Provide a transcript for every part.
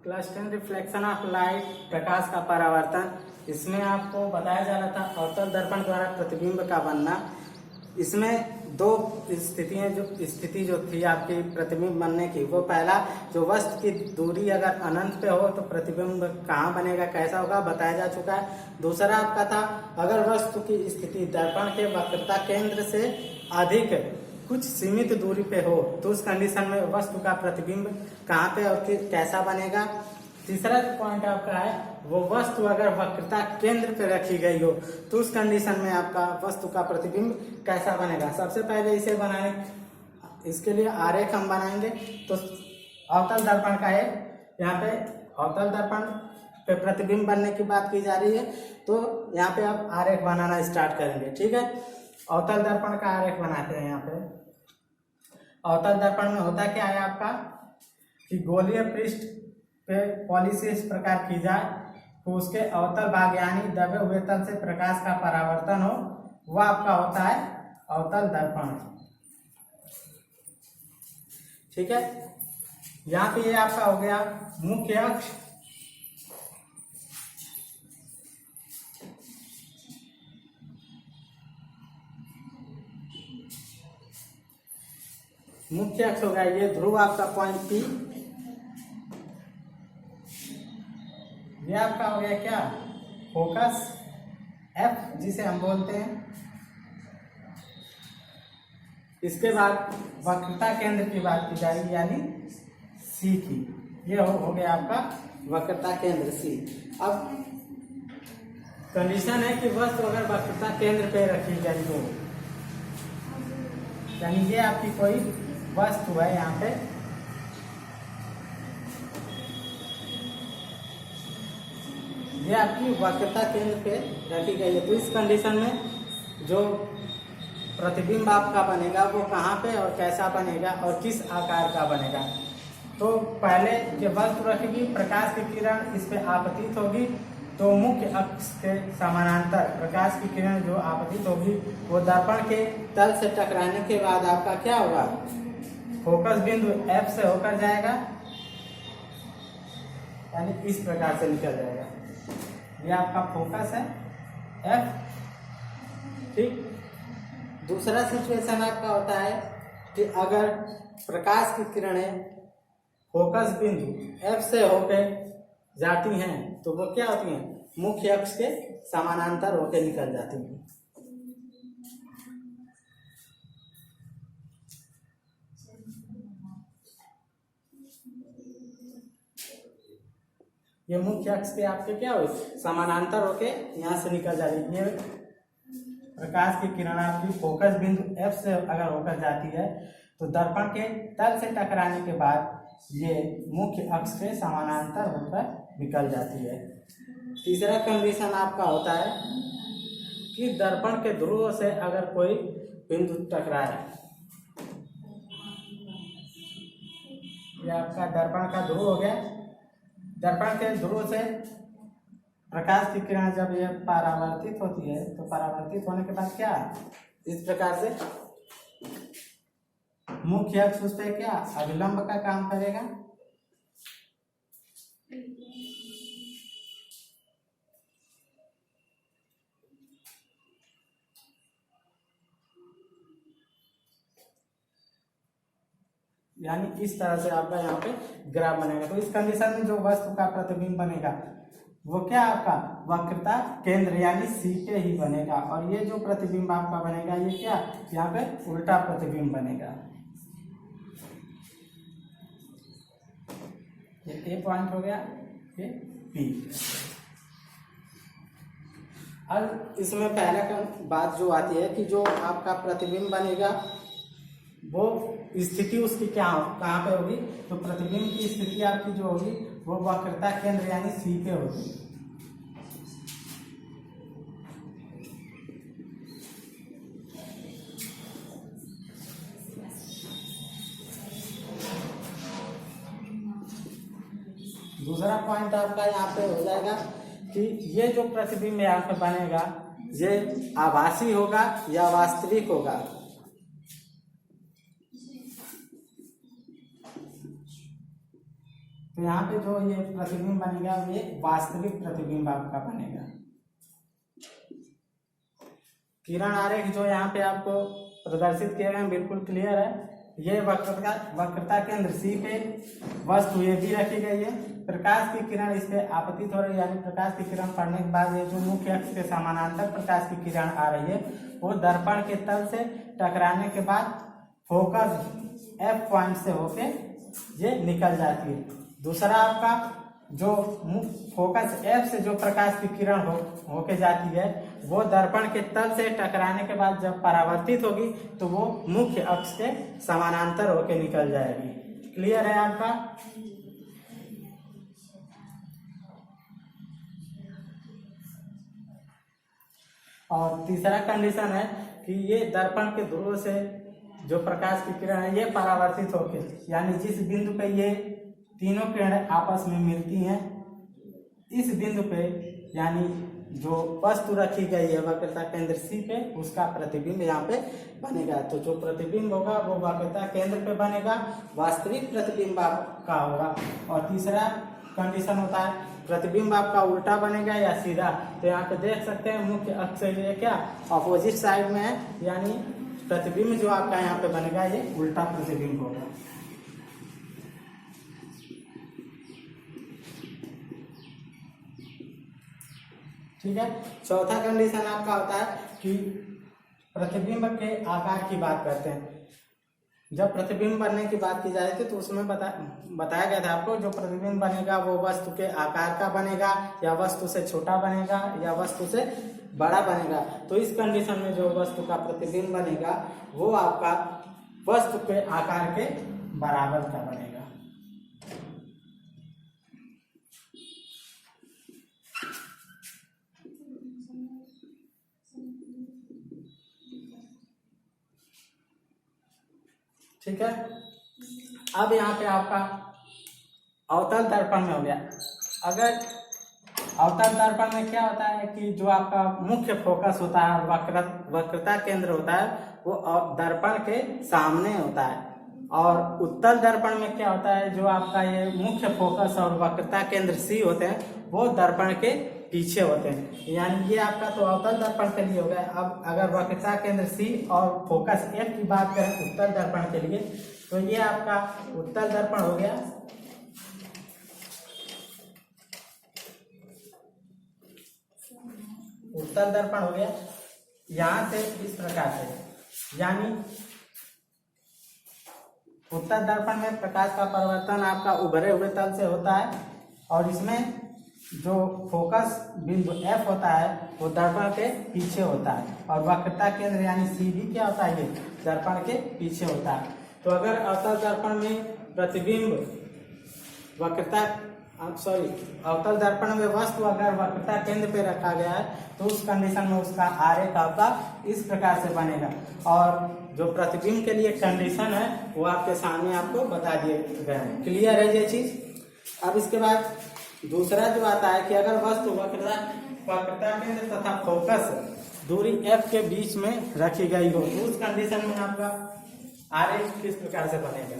Class 10 reflection of light, प्रकाश का परावर्तन। इसमें आपको बताया जा रहा था अवतल दर्पण द्वारा प्रतिबिंब का बनना। इसमें दो स्थिति जो थी आपकी प्रतिबिंब बनने की, वो पहला जो वस्तु की दूरी अगर अनंत पे हो तो प्रतिबिंब कहाँ बनेगा, कैसा होगा, बताया जा चुका है। दूसरा आपका था अगर वस्तु की स्थिति दर्पण के वक्रता केंद्र से अधिक कुछ सीमित दूरी पे हो तो उस कंडीशन में वस्तु का प्रतिबिंब कहाँ पे और कैसा बनेगा। तीसरा जो पॉइंट आपका है वो वस्तु अगर वक्रता केंद्र पे रखी गई हो तो उस कंडीशन में आपका वस्तु का प्रतिबिंब कैसा बनेगा। सबसे पहले इसे बनाने, इसके लिए आरेख हम बनाएंगे। तो अवतल दर्पण का है, यहाँ पे अवतल दर्पण पे प्रतिबिंब बनने की बात की जा रही है। तो यहाँ पे आप आरेख बनाना स्टार्ट करेंगे, ठीक है। अवतल दर्पण का आरेख बनाते हैं। यहाँ पे अवतल दर्पण में होता क्या है आपका कि गोलीय पृष्ठ पे पॉलिश इस प्रकार की जाए तो उसके अवतल भाग यानी दबे हुए तल से प्रकाश का परावर्तन हो, वह आपका होता है अवतल दर्पण, ठीक है। यहाँ पे ये आपका हो गया मुख्य अक्ष, मुख्य अक्ष हो गया ये ध्रुव आपका पॉइंट पी। ये आपका हो गया क्या, फोकस एफ जिसे हम बोलते हैं। इसके बाद वक्रता केंद्र की बात की जाएगी यानी सी की। ये हो गया आपका वक्रता केंद्र सी। अब कंडीशन है कि वस्तु अगर वक्रता केंद्र पे रखी गई हो, यानी ये आपकी कोई वस्तु है, यहाँ पे ये आपकी वक्रता केंद्र पे रखी गई है। तो इस कंडीशन में जो प्रतिबिंब आपका बनेगा वो कहाँ पे और कैसा बनेगा और किस आकार का बनेगा। तो पहले जब वस्तु रखेगी, प्रकाश की किरण इस पे आपतित होगी तो मुख्य अक्ष के समानांतर प्रकाश की किरण जो आपतित होगी वो दर्पण के तल से टकराने के बाद आपका क्या होगा, फोकस बिंदु F से होकर जाएगा, यानी इस प्रकार से निकल जाएगा। ये आपका फोकस है F, ठीक। दूसरा सिचुएशन आपका होता है कि अगर प्रकाश की किरणें फोकस बिंदु F से होकर जाती हैं तो वो क्या होती हैं, मुख्य अक्ष के समानांतर होकर निकल जाती हैं। ये मुख्य अक्ष के आपके क्या हो, समानांतर होके यहाँ से निकल जाएगी। ये प्रकाश की किरण आपकी फोकस बिंदु F से अगर होकर जाती है तो दर्पण के तल से टकराने के बाद ये मुख्य अक्ष के समानांतर होकर निकल जाती है। तीसरा कंडीशन आपका होता है कि दर्पण के ध्रुव से अगर कोई बिंदु टकराए, ये आपका दर्पण का ध्रुव हो गया। दर्पण के ध्रुव से प्रकाश की किरण जब ये परावर्तित होती है तो परावर्तित होने के बाद क्या, इस प्रकार से मुख्य अक्ष उस पर क्या अभिलंब का काम करेगा। यानी इस तरह से आपका यहाँ पे ग्राफ बनेगा। तो इस कंडीशन में जो वस्तु का प्रतिबिंब बनेगा वो क्या आपका वक्रता केंद्र यानी सी पे ही बनेगा। और ये जो प्रतिबिंब आपका बनेगा ये क्या, यहाँ पे उल्टा प्रतिबिंब बनेगा। ये ए पॉइंट हो गया, ये पी। अब इसमें पहला का बात जो आती है कि जो आपका प्रतिबिंब बनेगा वो स्थिति उसकी क्या हो, कहाँ पे होगी, तो प्रतिबिंब की स्थिति आपकी जो होगी वो वक्रता केंद्र यानी सी पे होगी। दूसरा पॉइंट आपका यहाँ पे हो जाएगा कि ये जो प्रतिबिंब यहाँ पे बनेगा ये आभासी होगा या वास्तविक होगा। तो यहाँ पे जो ये प्रतिबिंब बनेगा ये वास्तविक प्रतिबिंब आपका बनेगा। किरण आरेख जो यहाँ पे आपको प्रदर्शित किए गए बिल्कुल क्लियर है। ये वक्रता केंद्र सी पे वस्तु ये भी रखी गई है। प्रकाश की किरण इस पे आपतित हो रही है, यानी प्रकाश की किरण पड़ने के बाद ये जो मुख्य अक्ष के समानांतर प्रकाश की किरण आ रही है वो दर्पण के तल से टकराने के बाद फोकस एफ पॉइंट से होके ये निकल जाती है। दूसरा आपका जो फोकस एफ से जो प्रकाश की किरण होके जाती है वो दर्पण के तल से टकराने के बाद जब परावर्तित होगी तो वो मुख्य अक्ष के समानांतर होके निकल जाएगी। क्लियर है आपका? और तीसरा कंडीशन है कि ये दर्पण के ध्रुव से जो प्रकाश की किरण है ये परावर्तित होके, यानी जिस बिंदु पे ये तीनों किरणें आपस में मिलती हैं इस बिंदु पे, यानी जो वस्तु रखी गई है वक्रता केंद्र सी पे उसका प्रतिबिंब यहाँ पे बनेगा। तो जो प्रतिबिंब होगा वो वक्रता केंद्र पे बनेगा, वास्तविक प्रतिबिंब आपका होगा। और तीसरा कंडीशन होता है प्रतिबिंब आपका उल्टा बनेगा या सीधा। तो यहाँ पे देख सकते हैं मुख्य अक्ष से ये क्या अपोजिट साइड में है, यानी प्रतिबिंब जो आपका यहाँ पे बनेगा ये उल्टा प्रतिबिंब होगा। ठीक है। चौथा कंडीशन आपका होता है कि प्रतिबिंब के आकार की बात करते हैं। जब प्रतिबिंब बनने की बात की जाए थी तो उसमें बताया गया था आपको जो प्रतिबिंब बनेगा वो वस्तु के आकार का बनेगा या वस्तु से छोटा बनेगा या वस्तु से बड़ा बनेगा। तो इस कंडीशन में जो वस्तु का प्रतिबिंब बनेगा वो आपका वस्तु के आकार के बराबर का बनेगा। ठीक है। अब यहाँ पे आपका अवतल दर्पण में हो गया। अगर अवतल दर्पण में क्या होता है कि जो आपका मुख्य फोकस होता है वक्रता केंद्र होता है वो दर्पण के सामने होता है, और उत्तल दर्पण में क्या होता है जो आपका ये मुख्य फोकस और वक्रता केंद्र सी होते हैं वो दर्पण के पीछे होते हैं। यानी ये आपका तो अवतल दर्पण के लिए हो गया। अब अगर वक्रता केंद्र सी और फोकस एफ की बात करें उत्तल दर्पण के लिए तो ये आपका उत्तल दर्पण हो गया। उत्तल दर्पण हो गया यहां से इस प्रकार से, यानी उत्तल दर्पण में प्रकाश का परिवर्तन आपका उभरे हुए तल से होता है और इसमें जो फोकस बिंदु F होता है वो दर्पण के पीछे होता है और वक्रता केंद्र यानी सी भी क्या होता है ये दर्पण के पीछे होता है। तो अगर अवतल दर्पण में प्रतिबिंब अवतल दर्पण में वस्तु अगर वक्रता केंद्र पे रखा गया है तो उस कंडीशन में उसका आरेख आपका इस प्रकार से बनेगा। और जो प्रतिबिंब के लिए कंडीशन है वो आपके सामने आपको बता दिए गए हैं। क्लियर है ये चीज? अब इसके बाद दूसरा जो आता है कि अगर वस्तु वक्रता केंद्र तथा फोकस दूरी F के बीच में रखी गई हो तो उस कंडीशन में आपका आरेख किस प्रकार से बनेगा।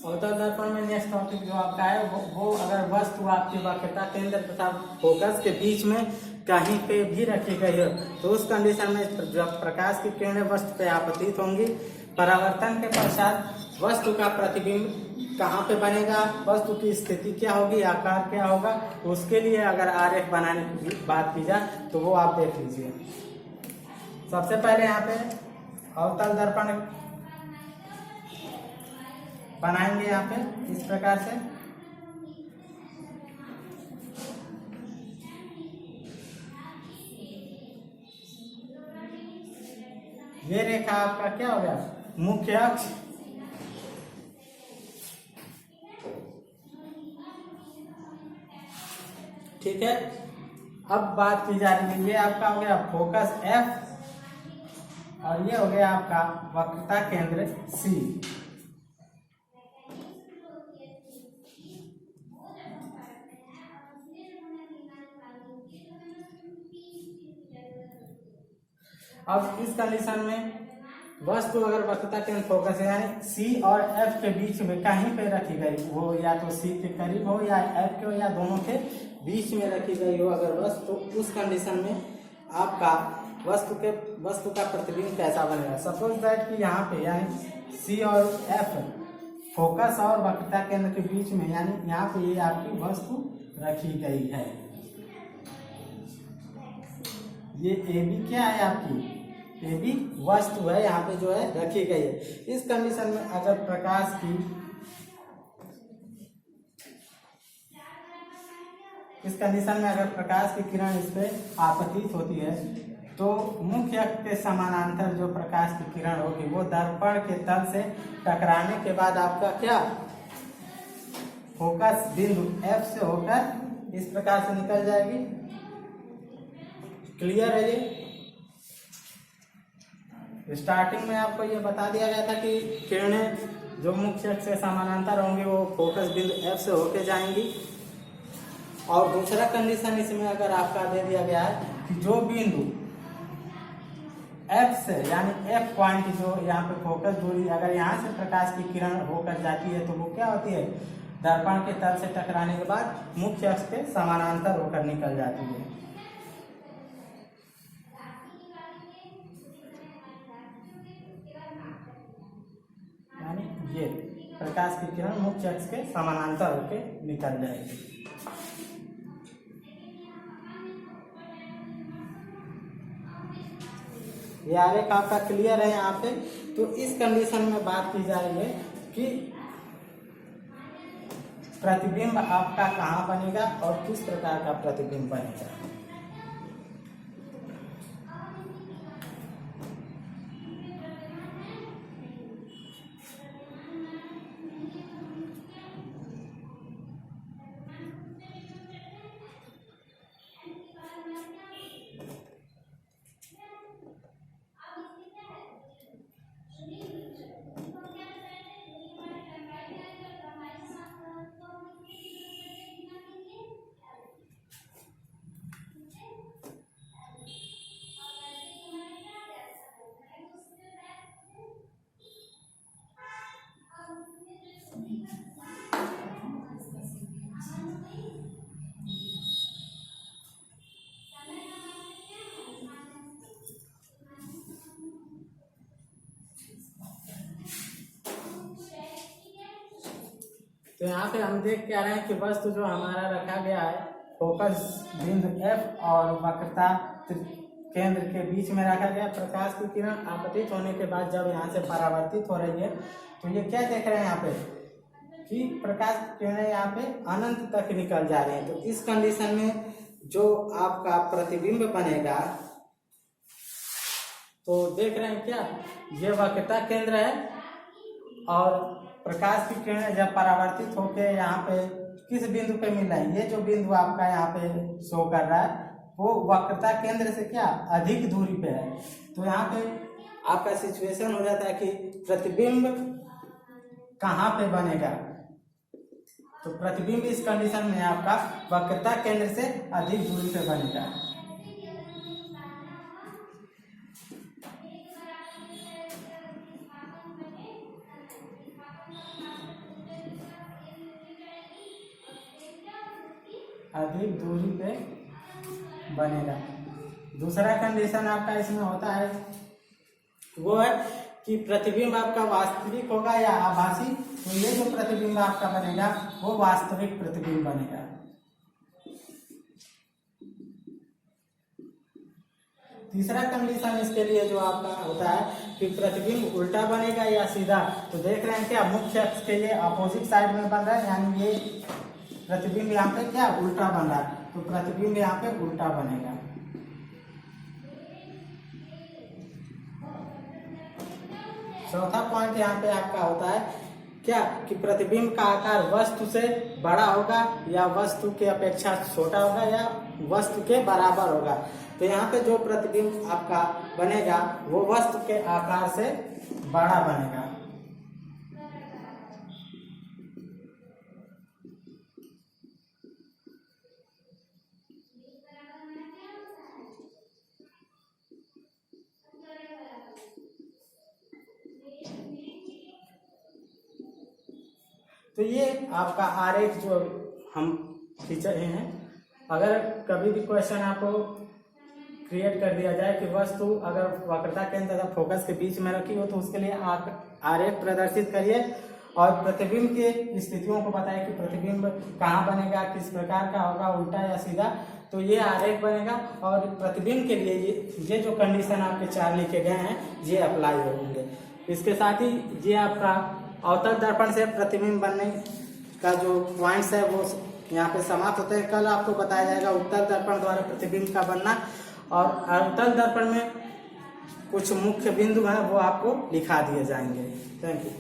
अवतल दर्पण में नेक्स्ट टॉपिक जो आपका है वो अगर वस्तु आपकी वक्रता केंद्र तथा फोकस के बीच में कहीं पे भी रखी गई है तो उस कंडीशन में जब प्रकाश की किरणें वस्तु पे आपतित होंगी, परावर्तन के पश्चात वस्तु का प्रतिबिंब कहाँ पे बनेगा, वस्तु की स्थिति क्या होगी, आकार क्या होगा, उसके लिए अगर आरेख बनाने की बात की जाए तो वो आप देख लीजिए। सबसे पहले यहाँ पे अवतल दर्पण बनाएंगे यहाँ पे इस प्रकार से। ये रेखा आपका क्या हो गया, मुख्य अक्ष। ठीक है, अब बात की जा रही है, ये आपका हो गया फोकस F और ये हो गया आपका वक्रता केंद्र C। अब इस कंडीशन में वस्तु अगर वक्रता केंद्र फोकस है यानी C और F के बीच में कहीं पे रखी गई हो, या तो C के करीब हो या F के हो या दोनों के बीच में रखी गई हो अगर वस्तु, तो उस कंडीशन में आपका वस्तु का प्रतिबिंब कैसा बनेगा। सपोज दैट कि यहाँ पे यानी C और F फोकस और वक्रता केंद्र के बीच में, यानी यहाँ पे ये आपकी वस्तु रखी गई है। ये AB क्या है आपकी, AB वस्तु है यहाँ पे जो है रखी गई है। इस कंडीशन में अगर प्रकाश की किरण इस पे आपतित होती है तो मुख्य अक्ष के समानांतर जो प्रकाश की किरण होगी वो दर्पण के तल से टकराने के बाद आपका क्या फोकस बिंदु F से होकर इस प्रकार से निकल जाएगी। क्लियर है ये। स्टार्टिंग में आपको ये बता दिया गया था कि किरणें जो मुख्य अक्ष से समानांतर होंगी वो फोकस बिंदु F से होके जाएंगी। और दूसरा कंडीशन इसमें अगर आपका दे दिया गया है कि जो बिंदु F से यानी F पॉइंट जो यहाँ पे फोकस दूरी, अगर यहाँ से प्रकाश की किरण होकर जाती है तो वो क्या होती है, दर्पण के तल से टकराने के बाद मुख्य अक्ष के समानांतर होकर निकल जाती है। यानी ये प्रकाश की किरण मुख्य अक्ष के समानांतर होकर निकल जाएगी। ये आरेख आपका क्लियर है यहाँ पे। तो इस कंडीशन में बात की जा रही है कि प्रतिबिंब आपका कहाँ बनेगा और किस प्रकार का प्रतिबिंब बनेगा। तो यहाँ पे हम देख के आ रहे हैं कि वस्तु जो हमारा रखा गया है फोकस बिंदु F और वक्रता केंद्र के बीच में रखा गया। प्रकाश की किरण आपतित होने के बाद जब यहाँ से परावर्तित हो रही है तो ये क्या देख रहे हैं यहाँ पे कि प्रकाश की किरणें यहाँ पे अनंत तक निकल जा रही हैं। तो इस कंडीशन में जो आपका प्रतिबिंब बनेगा तो देख रहे हैं क्या, ये वक्रता केंद्र है और प्रकाश की किरणें जब परावर्तित होकर यहाँ पे किस बिंदु पे मिल रहा है, ये जो बिंदु आपका यहाँ पे शो कर रहा है वो वक्रता केंद्र से क्या अधिक दूरी पे है। तो यहाँ पे आपका सिचुएशन हो जाता है कि प्रतिबिंब कहाँ पे बनेगा। तो प्रतिबिंब इस कंडीशन में आपका वक्रता केंद्र से अधिक दूरी पे बनेगा। अधिक दूरी पे बनेगा। दूसरा कंडीशन आपका इसमें होता है वो है कि प्रतिबिंब आपका वास्तविक होगा या आभासी, तो ये जो प्रतिबिंब आपका बनेगा वो वास्तविक प्रतिबिंब बनेगा। तीसरा कंडीशन इसके लिए जो आपका होता है कि प्रतिबिंब उल्टा बनेगा या सीधा, तो देख रहे हैं क्या मुख्य अक्ष के लिए अपोजिट साइड में बन रहा है, यानी ये प्रतिबिंब यहाँ पे क्या उल्टा बन रहा है, तो प्रतिबिंब यहाँ पे उल्टा बनेगा। चौथा पॉइंट यहाँ पे आपका होता है क्या कि प्रतिबिंब का आकार वस्तु से बड़ा होगा या वस्तु के अपेक्षा छोटा होगा या वस्तु के बराबर होगा। तो यहाँ पे जो प्रतिबिंब आपका बनेगा वो वस्तु के आकार से बड़ा बनेगा। तो ये आपका आरेख जो हम खींच रहे हैं, अगर कभी भी क्वेश्चन आपको क्रिएट कर दिया जाए कि वस्तु अगर वक्रता केंद्र तथा फोकस के बीच में रखी हो तो उसके लिए आप आरेख प्रदर्शित करिए और प्रतिबिंब की स्थितियों को बताइए कि प्रतिबिंब कहाँ बनेगा, किस प्रकार का होगा, उल्टा या सीधा, तो ये आरेख बनेगा। और प्रतिबिंब के लिए ये जो कंडीशन आपके 4 लिखे गए हैं ये अप्लाई होंगे। इसके साथ ही ये आपका अवतल दर्पण से प्रतिबिंब बनने का जो पॉइंट्स है वो यहाँ पे समाप्त होते हैं। कल आपको बताया जाएगा उत्तल दर्पण द्वारा प्रतिबिंब का बनना, और अवतल दर्पण में कुछ मुख्य बिंदु हैं वो आपको लिखा दिए जाएंगे। Thank you.